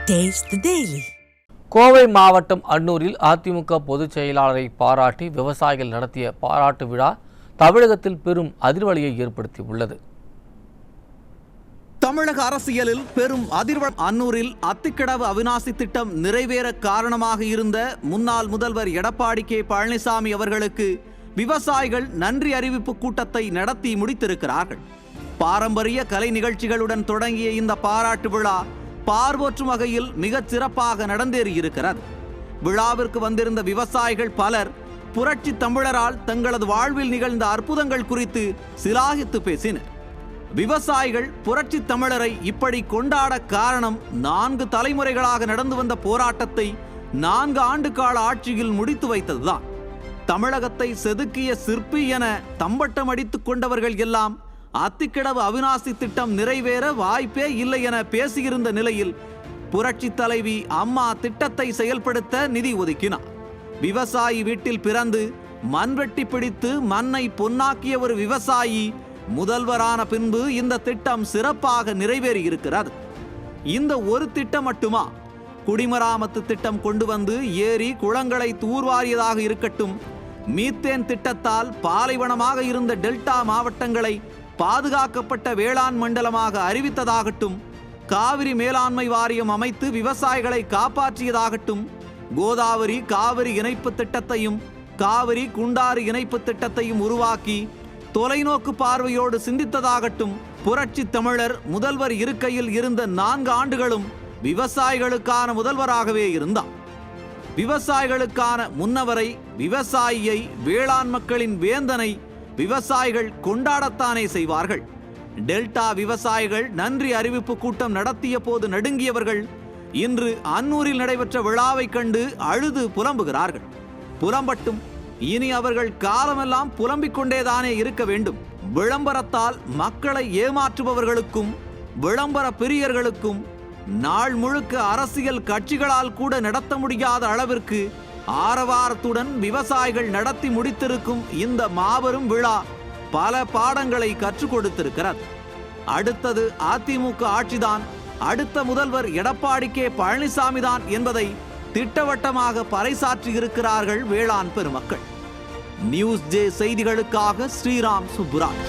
Taste the Daily. Kovai மாவட்டம் அன்னூரில் அதிமுக பொதுச் செயலாளரை பாராட்டி விவசாயிகள் நடத்திய பாராட்டு விழா தமிழகத்தில் பெரும் அதிர்வலியை ஏற்படுத்தியுள்ளது. தமிழக அரசியலில் பெரும் அதிர்வல். அன்னூரில் அத்திக்கடவு அவிநாசி திட்டம் நிறைவேற காரணமாக இருந்த முன்னாள் முதல்வர் எடப்பாடி கே பழனிசாமி அவர்களுக்கு விவசாயிகள் நன்றி அறிவிப்பு கூட்டத்தை நடத்தி முடித்திருக்கிறார்கள். பாரம்பரிய கலை நிகழ்ச்சிகளுடன் தொடங்கிய இந்த பாராட்டு விழா பார்வோற்றும் வகையில் மிகச் சிறப்பாக நடந்தேறியிருக்கிறது. விழாவிற்கு வந்திருந்த விவசாயிகள் பலர் புரட்சி தமிழரால் தங்களது வாழ்வில் நிகழ்ந்த அற்புதங்கள் குறித்து சிலாகித்து பேசினர். விவசாயிகள் புரட்சி தமிழரை இப்படி கொண்டாட காரணம் 4 தலைமுறைகளாக நடந்து வந்த போராட்டத்தை 4 ஆண்டு கால ஆட்சியில் முடித்து வைத்ததுதான். தமிழகத்தை செதுக்கிய சிற்பி என தம்பட்டம் அடித்துக் கொண்டவர்கள் எல்லாம் அத்திக்கடவு அவிநாசி திட்டம் நிறைவேற வாய்ப்பே இல்லை என பேசியிருந்த நிலையில் புரட்சி தலைவி அம்மா திட்டத்தை செயல்படுத்த நிதி ஒதுக்கினார். விவசாயி வீட்டில் பிறந்து மண்வெட்டி பிடித்து மண்ணை பொன்னாக்கிய ஒரு விவசாயி முதல்வரான பின்பு இந்த திட்டம் சிறப்பாக நிறைவேறி இருக்கிறது. இந்த ஒரு திட்டம் மட்டுமா? குடிமராமத்து திட்டம் கொண்டு வந்து ஏரி குளங்களை தூர்வாரியதாக இருக்கட்டும், மீத்தேன் திட்டத்தால் பாலைவனமாக இருந்த டெல்டா மாவட்டங்களை பாதுகாக்கப்பட்ட வேளாண் மண்டலமாக அறிவித்ததாகட்டும், காவிரி மேலாண்மை வாரியம் அமைத்து விவசாயிகளை காப்பாற்றியதாகட்டும், கோதாவரி காவிரி இணைப்பு திட்டத்தையும் காவிரி குண்டாறு இணைப்பு திட்டத்தையும் உருவாக்கி தொலைநோக்கு பார்வையோடு சிந்தித்ததாகட்டும், புரட்சி தமிழர் முதல்வர் இருக்கையில் இருந்த 4 ஆண்டுகளும் விவசாயிகளுக்கான முதல்வராகவே இருந்தார். விவசாயிகளுக்கான முன்னவரை, விவசாயியை, வேளாண் மக்களின் வேந்தனை விவசாயிகள் கொண்டாடத்தானே செய்வார்கள். டெல்டா விவசாயிகள் நன்றி அறிவிப்பு கூட்டம் நடத்திய போது நடுங்கியவர்கள் இன்று அன்னூரில் நடைபெற்ற விழாவை கண்டு அழுது புலம்புகிறார்கள். புலம்பட்டும், இனி அவர்கள் காலமெல்லாம் புலம்பிக் கொண்டேதானே இருக்க வேண்டும். விளம்பரத்தால் மக்களை ஏமாற்றுபவர்களுக்கும் விளம்பர பிரியர்களுக்கும் நாள் முழுக்க அரசியல் கட்சிகளால் கூட நடத்த முடியாத அளவிற்கு ஆரவாரத்துடன் விவசாயிகள் நடத்தி முடித்திருக்கும் இந்த மாபெரும் விழா பல பாடங்களை கற்றுக் கொடுத்திருக்கிறது. அடுத்தது அதிமுக ஆட்சிதான், அடுத்த முதல்வர் எடப்பாடி கே பழனிசாமி தான் என்பதை திட்டவட்டமாக பறைசாற்றி இருக்கிறார்கள் வேளாண் பெருமக்கள். நியூஸ் ஜே செய்திகளுக்காக ஸ்ரீராம் சுப்புராஜ்.